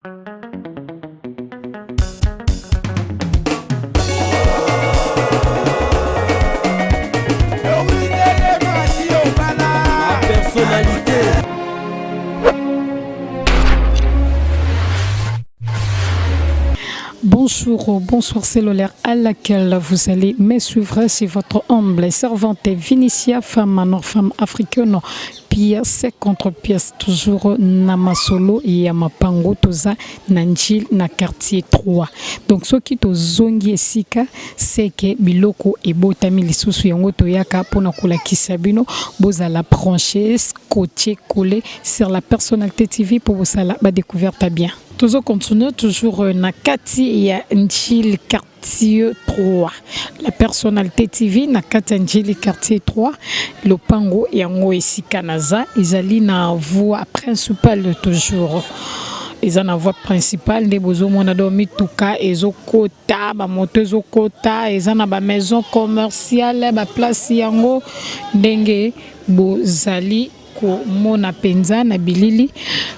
Personnalité. Bonjour, bonsoir, c'est l'heure à laquelle vous allez me suivre. C'est votre humble servante Vinicia, femme africaine, pièce contre pièce, toujours Namasolo et Yamapango, toza Nanjil, na quartier 3. Donc, ce qui est zongi esika, c'est que Biloko et Botami lisusu yango toyaka pona kula kisabino, boza la brancher, scotché, collé sur la personnalité TV pour vous la découverte bien. Toujours continue, toujours Nakati et Njil quartier 3. La personnalité TV Nakati Njil quartier 3. Le pango et Ango ici Kanaza. Ils allaient na voie principale toujours. Ils ont la voie principale des beaux monado mituka ezo kota ba moto ezo kota ils ont ba maison commerciale ba place yango ndenge bozali ko mona penza na bilili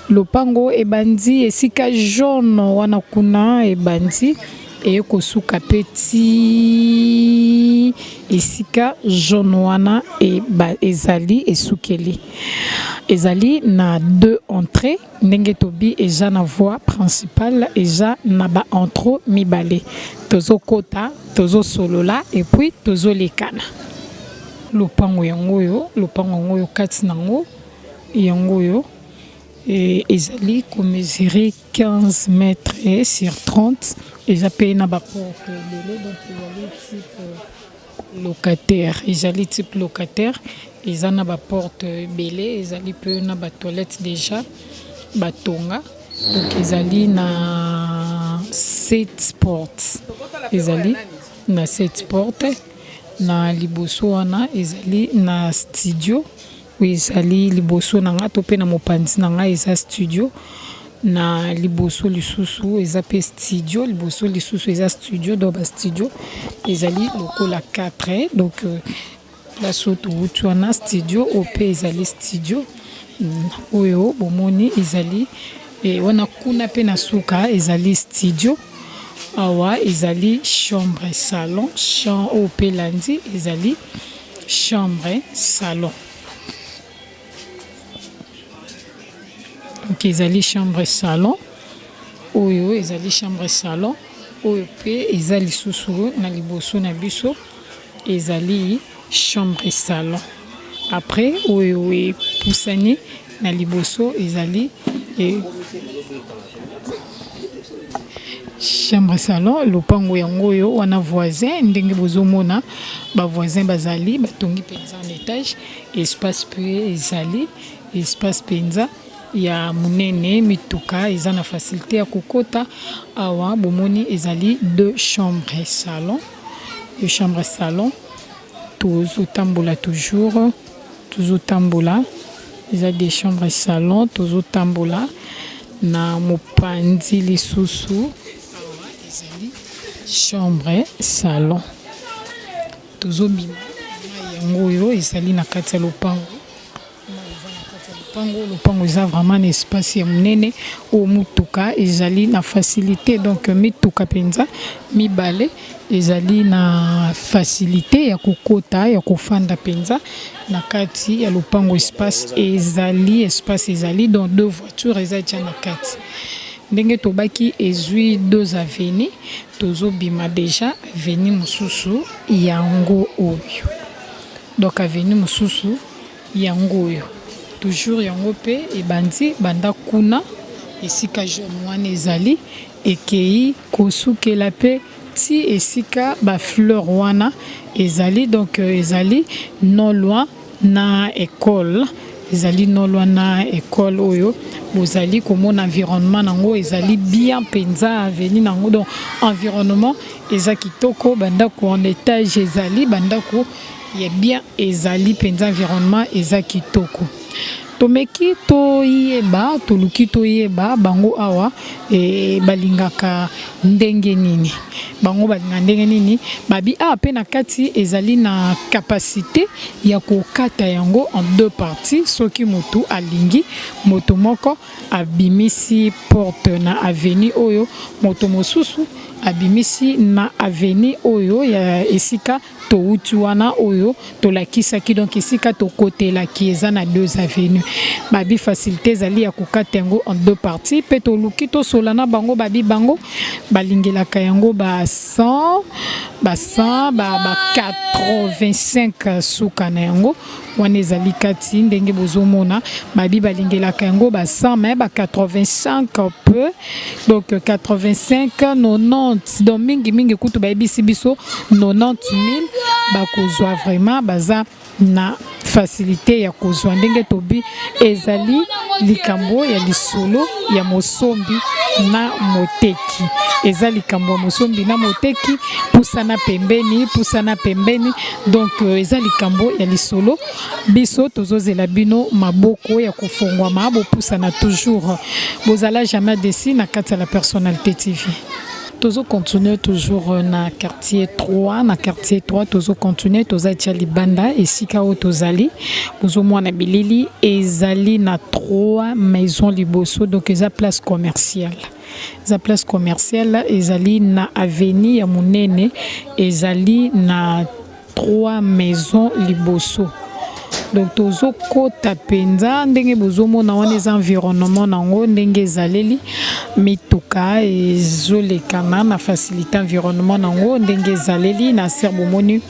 lopango ebandi esika jaune wana kuna ebandi et kosuka petit esika jaune wana e ba ezali esukeli ezali na deux entrées ndenge tobi eja na voie principale eja na ba entro mibale tozo kota tozo solola et puis tozo lekana lopango yango yo kati nango yango yo et ezali ko mesurer 15 mètres sur 30 et j'appelle na ba porte belé donc ezali type locataire ezali type locataire eza na ba porte belé ezali peu na ba toilette déjà batonga donc ezali na 7 portes ezali na 7 portes na liboso wana ezali na studio ezali liboso nanga to pe na mopanzi nanga eza studio na liboso lisusu eza pe studio liboso lisusu eza studio do ba studio ezali lokola 4 donc la soto wana studio ope ezali studio oyo bomoni ezali wana kuna pe na suka ezali studio awa ezali chambre salon chambre ope landi ezali chambre salon. Donc ezali chambre salon oyo ezali chambre salon oyo pe ezali lisusu na liboso na biso ezali chambre salon après oyo pusani na liboso ezali chambre salon lopango yango oyo wana voisin ndenge bozomona ba voisin bazali batongi penza en étage espace pe ezali espace penza ya munene mituka eza na facilité ya kokota awa bomoni ezali deux chambres salon tozo tambola toujours tambola eza des chambres salon tozo tambola na mopanzi lisusu awa ezali chambre salon tozo bima yango oyo ezali na kati ya lopango lopango eza vraiment un espace ya munene o mutuka ezali na facilité donc mituka penza mibale ezali na facilité ya kokota ya kofanda penza na kati ya lopango espace ezali dans deux voitures ezali na kati ndenge tobaki ezui deux avenues tozo bima déjà avenue mususu yango oyo donc avenue mususu yango oyo toujours yango pe ebandi banda kuna esika jaune wana ezali ekei kosukela pe ti esika ba fleur wana ezali donc ezali non loin na école oyo bozali komona environnement nango ezali bien penza avenue nango donc environnement eza kitoko bandako en étage ezali bandako ya bien ezali penza environnement eza kitoko tomeki toyeba toluki toyeba bango awa balingaka ndenge nini bango balinga ndenge nini babi pe na kati ezali na capacité ya kokata yango en deux parties soki motu alingi moto moko abimisi porte na avenue oyo moto mosusu abimisi na avenue oyo ya esika touti wana oyo tolakisaki donc esika tokotelaki eza na deux avenues babi facilité ezali ya kokata yango en deux parties pe toluki tosolana bango babi bango balingelaka yango ba 100 ba 85 suka na yango wana ezali kati ndenge bozomona babi balingelaka yango ba 100 mais ba 85 peu donc 85 90 donc mingi kutu bayebisi biso 90 000 bakozwa vraiment baza na facilité ya kozwa ndenge tobi ezali likambo ya lisolo ya mosombi na moteki eza likambo ya mosombi na moteki pusana pembeni donc eza likambo ya lisolo biso tozozela bino maboko ya kofongwama bopusana toujours bozala jamais déçu na kati ya la personnalité TV. Tozo continuer toujours na quartier 3 na quartier 3 tozo continuer tozatia libanda esika o tozali bozomona bilili ezali na 3 maisons liboso donc eza place commerciale ezali na avenue ya munene ezali na 3 maisons liboso donc tozo kota penza ndenge bozomona wana eza environnement nango ndenge ezaleli mituka ezolekana na facilité environnement nango ndenge ezaleli na serbo moni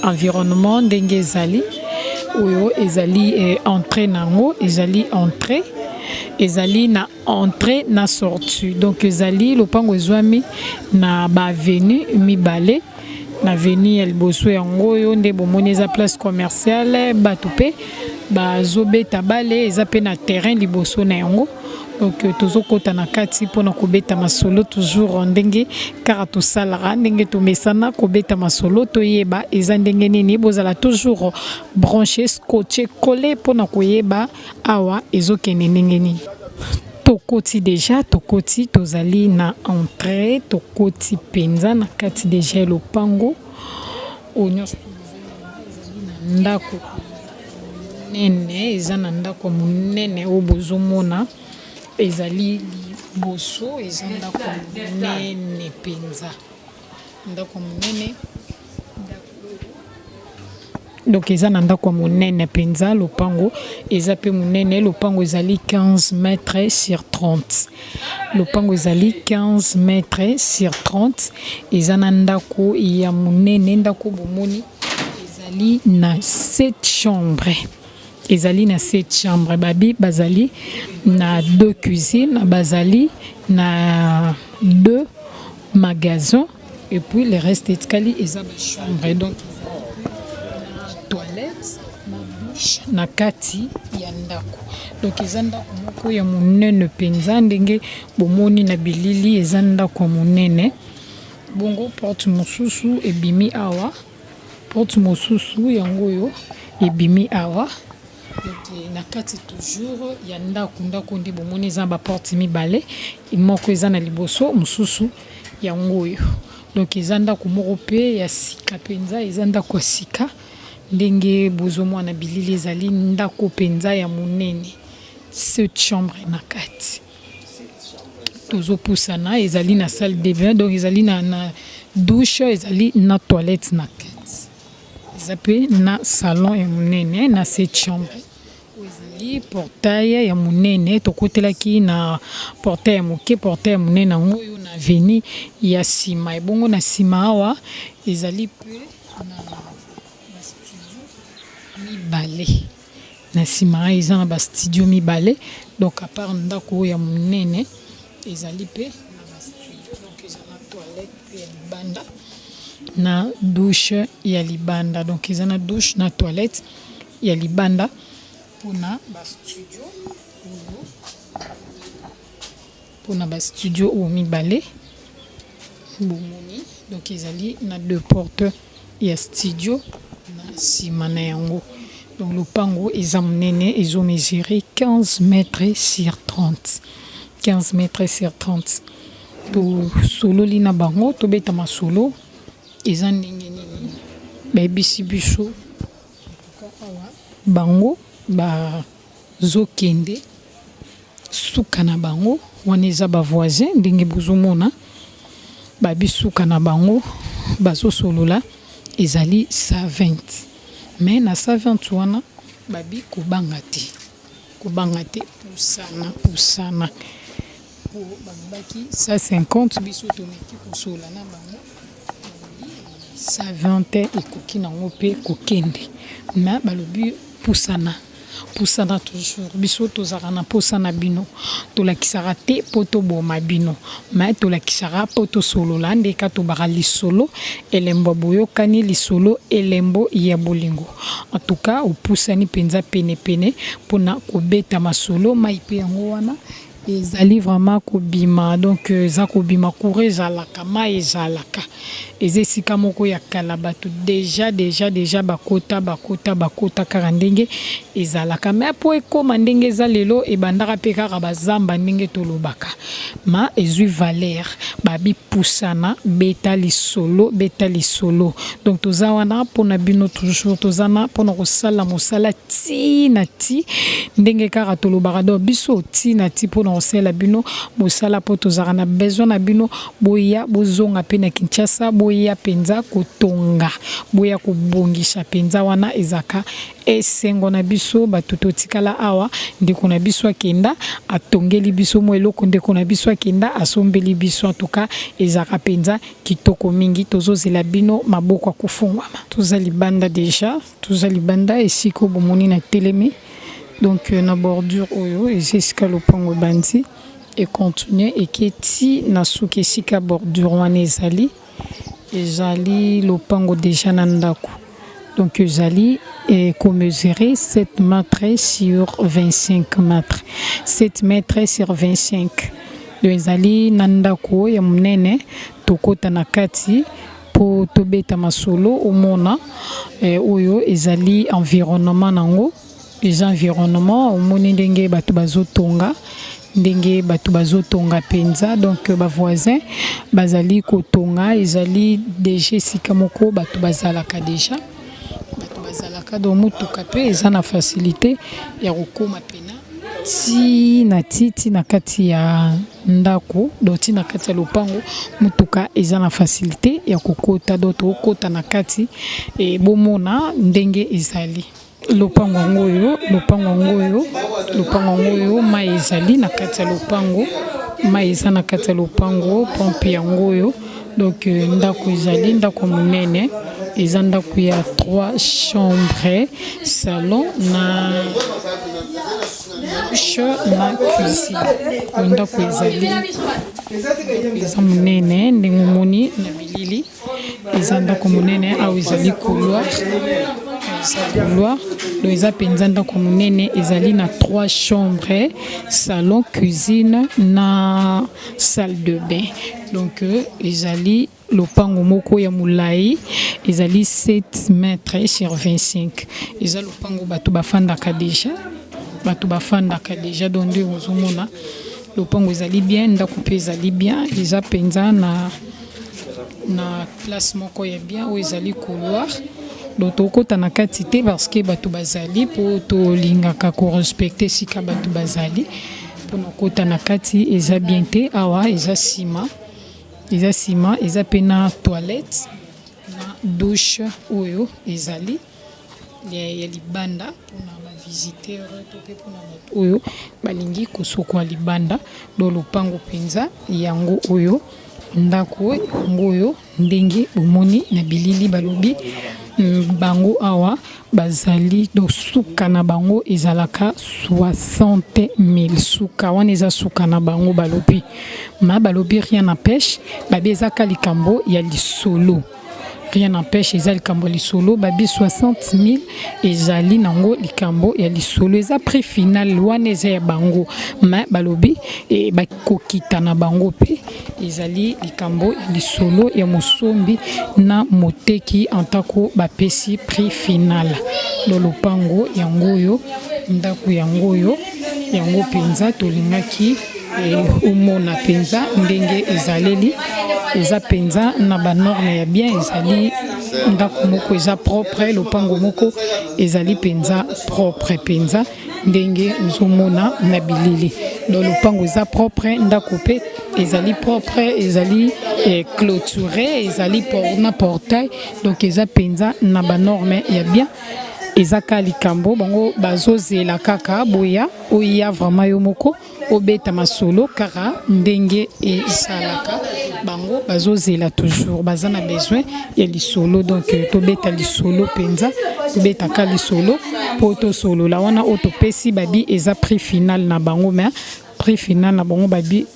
environnement ndenge ezali oyo ezali entrée nango ezali entrée ezali na entrée na sortie donc ezali lopango ezwami na ba avenue mibale na avenue ya liboso yango oyo nde bomoni eza place commerciale bato pe bazobeta bale eza pe na terrain liboso na yango donc tozokota na kati mpona kobeta masolo toujours ndenge kaka tosalaka ndenge tomesana kobeta masolo toyeba eza ndenge nini bozala toujours branché scotché collé mpona koyeba awa ezokende ndenge nini tokoti deja tokoti tozali na entrée tokoti penza na kati deja lopango onyos ndako nene eza na ndako munene o bozomona ezali liboso eza ndako munene penza ndako munene donc eza na ndako munene penza lopango eza pe munene lopango ezali 15 mètres sur 30 lopango ezali 15 mètres sur 30 eza na ndako ya munene ndako bomoni ezali na 7 chambres ezali na 7 chambres babi bazali na 2 cuisines bazali na 2 magasins et puis le reste etikali eza ba chambre donc toilette na douche na kati ya ndako donc eza ndako moko ya munene penza ndenge bomoni na bilili eza ndako munene bongo porte mosusu ebimi awa porte mosusu yango yo ebimi awa donc na kati toujours ya ndako ndi bomoni eza ba porte mibale moko eza na liboso mosusu yango yo donc eza ndako moko pe ya sika penza eza ndako ya sika ndenge bozomona bilili ezali ndako penza ya munene 7 chambres na kati tozopusana ezali na salle de bain donc ezali na douche ezali na toilette na kati eza pe na salon ya munene na 7 chambres ezali portail ya munene tokotelaki na portail ya moke portail ya munene yango oyo na avenue ya sima ebongo na sima awa ezali pe na mibale na sima eza na ba studio mibale donc à part ndako ya munene ezali pe na ba studio donc eza na toilette pe ya libanda na douche ya libanda donc eza na douche na toilette ya libanda pona ba studio pona ba studio o mibale bomoni donc ezali na 2 portes ya studio na sima na yango Donc le pango ils ont mené, ils ont mesuré 15 mètres sur 30. 15 mètres sur 30. To solo lina bango, to beta ma solo. Ils ont nini. Baby sibiso. Bango, ba zokende. Suka na bango, waneza ba voisin, ndenge buzumona. Babi suka na bango, bazo solo la. Ezali 120. Mais na 120 wana babi kubangati pusana pour babaki 150 biso tomeki kosola na bango 120 ekoki nango pe kokende na balobi pusana toujours biso tozaka na pusana bino tolakisaka te po toboma bino ma tolakisaka po tosolola ndeka tobaka lisolo elembo boyokani lisolo elembo ya bolingo en tout cas opusani penza pene pona kobeta masolo mai pe yango wana ezali vraiment kobima donc za kobima courage ezalaka mai ezalaka ezesika moko ya kala bato déjà bakota kaka ndenge ezalaka mais po ekoma ndenge eza lelo ebandaka pe kaka bazamba ndenge tolobaka ma ezui valeur babi pusana beta lisolo donc toza wana pona bino toujours tozana pona kosala mosala ti ndenge kaka tolobaka do biso ti pona kosala bino mosala po tozaka na besoin na bino boya bozonga pe na Kinshasa boya penza kotonga boya kobongisa penza wana ezaka esengo na biso batuto tikala awa ndeko na biso akenda atongeli biso mo eloko ndeko na biso akenda asombeli biso en tout cas ezaka penza kitoko mingi tozozela bino maboko akufungwama tozali banda esiko bomoni na telemi donc na bordure oyo ezesika lopango bandi et continuer et keti na suki esika bordure wana ezali lopango déjà na ndako donc ezali mesurer 7 mètres sur 25 mètres 7 mètres sur 25 donc ezali na ndako ya munene tokota na kati po tobeta masolo omona oyo ezali environnement nango les environnements omoni ndenge bato bazotonga penza donc ba voisin bazali kotonga ezali déjà sika moko bato bazalaka do mutuka pe eza na facilité ya kokoma pena ti na kati ya ndako do ti na kati ya lopango mutuka eza na facilité ya kokota do to kokota na kati e bomona ndenge ezali lopango ngoyo mai ezali na kati ya lopango mai eza na kati ya lopango pompe ya ngoyo donc ndako ezali ndako munene eza ndako ya 3 chambres salon na douche na cuisine ndako ezali eza munene ndenge moni na bilili eza ndako munene awa ezali couloir donc eza penza ndako munene ezali na 3 chambres salon cuisine na salle de bain donc ezali lopango moko ya mulai ezali 7 mètres sur 25 eza lopango bato bafandaka déjà donc nde ozomona lopango ezali bien ndako pe ezali bien eza penza na place moko ya bien oyo ezali couloir donc tokota na kati te parce que bato bazali po tolingaka korespecte sika bato bazali mpona kota na kati eza bien te awa eza sima eza pe na toilette na douche oyo ezali ya libanda mpona bavisiteur to pe mpona bato oyo balingi kosokwa libanda do lopango mpenza yango oyo ndako yango oyo ndenge bomoni na bilili balobi bango awa bazali do suka na bango ezalaka 60,000 suka wana eza suka na bango balobi rien n'empêche babi ezaka likambo ya lisolo rien n'empêche eza likambo ya lisolo babi 60,000 ezali nango likambo ya lisolo eza prix final wana eza ya bango ma balobi bakokita na bango pe ezali likambo lisolo ya mosombi na moteki antako bapesi prix final lo lopango yango yo ndako yango yo yango penza tolingaki umona penza ndenge ezaleli eza penza na ba norme ya bien ezali ndako moko eza propre lopango moko ezali penza propre penza ndenge nzomona na bilili do lopango eza propre ndako pe ezali propre ezali clôturé ezali na portail donc eza penza na ba norme ya bien ezaka likambo bango bazozela kaka boya oya vraiment yo moko obeta masolo kaka ndenge esalaka bango bazozela toujours bazana besoin ya lisolo donc tobeta lisolo penza tobeta ka lisolo poto solo la wana otopesi babi eza prix final na bango mais prix final na bango babi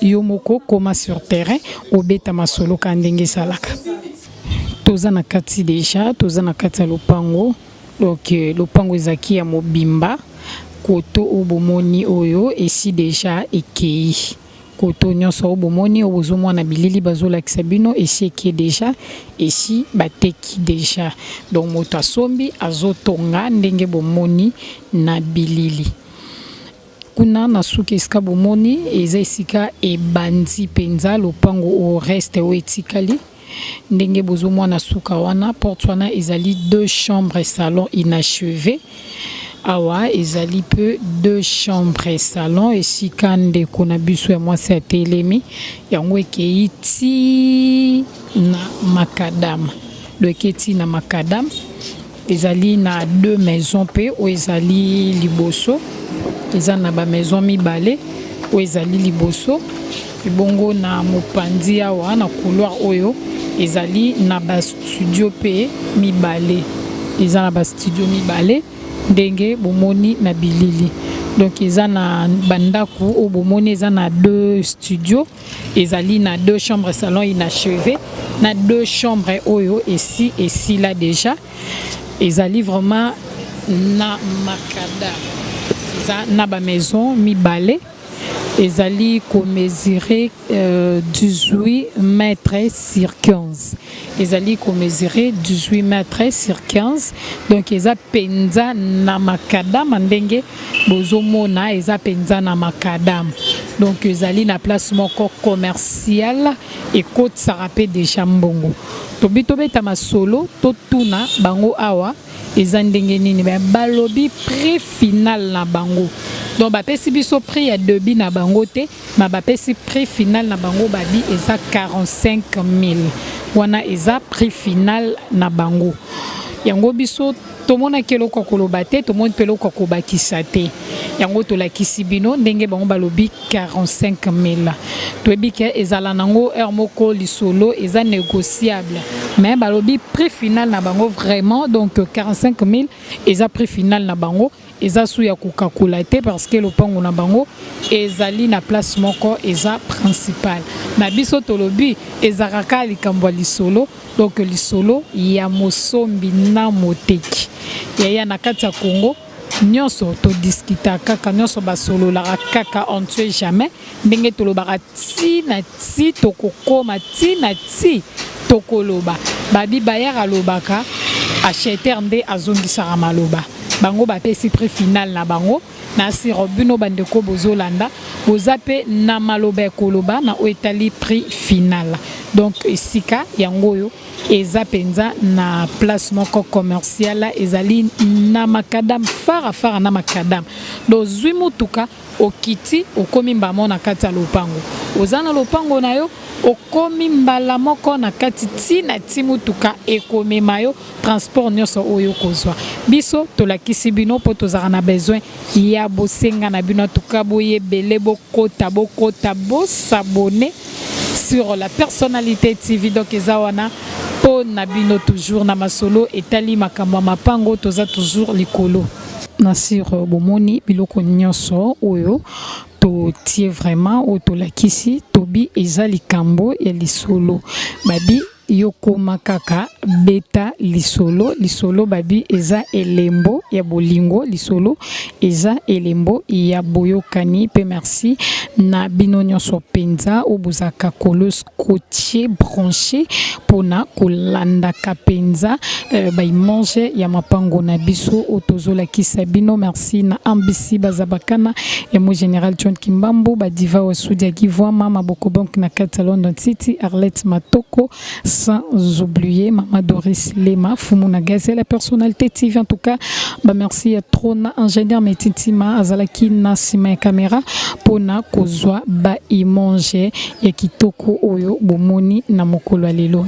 yo moko koma sur terrain obeta masolo ka ndenge salaka toza na kati deja toza na kati ya lopango donc lopango ezaki ya mobimba koto obomoni oyo esi deja ekei koto nyonso obomoni obozomona bilili bazolakisa bino esi eke deja esi bateki deja donc moto asombi azotonga ndenge bomoni na bilili kuna na suki esika bomoni eza esika ebandi penza lopango o reste o etikali ndenge bozomona suka wana porte wana ezali 2 chambres salon inachevé awa ezali peu 2 chambres salon esika ndeko na biso ya mwasi ya telemi yango ekei ti na makadam lo eketi na makadam ezali na 2 maisons pe o ezali liboso eza na ba maison mibale o ezali liboso bongo na mopandi awa na couloir oyo ezali na ba studio pe mibale eza na ba studio mibale ndenge bomoni na bilili donc eza na bandaku o bomoni eza na 2 studios ezali na 2 chambres salon inachevé na 2 chambres oyo ici là déjà ezali vraiment na makada eza na ba maison mibale ezali ko mesurer 18 mètres sur 15 ezali ko mesurer 18 mètres sur 15 donc eza penza na makadam ndenge bozomona eza penza na makadam donc ezali na place moko commercial et côte sarape déjà mbongo tobeta masolo totuna bango awa eza ndenge nini balobi prix final na bango donc bapesi biso prix ya debi na bango te ma bapesi prix final na bango babi eza 45 000 wana eza prix final na bango yango biso tomona keloko koloba te tomoni peloko kobakisa te yango tolakisi bino ndenge bango balobi 45 000 toyebi ke ezala nango heure moko lisolo eza négociable mais balobi prix final na bango vraiment donc 45 000 eza prix final na bango eza sou ya kokakula te parce que lopango na bango ezali na place moko eza principal na biso tolobi ezaraka likambo lisolo donc lisolo ya mosombi na moteki ya na kati ya Congo nyonso to discuta kaka nyonso basololaka kaka on tue jamais ndenge tolobaka ti na ti tokokoma ti na ti tokoloba babi bayar alobaka acheter nde azongisaka maloba bango bapesi prix final na bango na sirobino bandeko bozolanda bozape na maloba koloba na oetali prix final donc esika yango yo eza penza na place moko commercial ezali na makadam fara na makadam do zwi mutuka okiti okomi mbamo na kati ya lopango ozana lopango na yo okomi mbala moko na kati ti na ti mutuka ekomema yo transport nyonso oyo kozwa biso tolakisi bino po tozala na besoin ya bosenga na bino tuka boyebele bokota bosabone sur la personnalité TV donc ezawana po na bino toujours na masolo etali makambo mapango toza toujours likolo na sur bomoni biloko nyonso oyo to tie vraiment o to lakisi tobi eza likambo ya lisolo babi yokoma kaka beta lisolo babi eza elembo ya bolingo lisolo eza elembo ya boyokani pe merci na bino nyonso penza obuzaka kolo scotché branché pona kolanda kapenza ba manger ya mapango na biso otozola kisabino merci na ambisi bazabakana ya mo général John Kimbambo ba diva wa Sudia Givwa mama Bokobank na kata London City Arlette Matoko sans oublier Mama Doris Lema Fumuna Gazelle la personnalité TV en tout cas bah merci à Trona ingénieur Metitima azalaki na sima ya caméra pona kozwa ba manger ya kitoko oyo bomoni na mokolo lelo.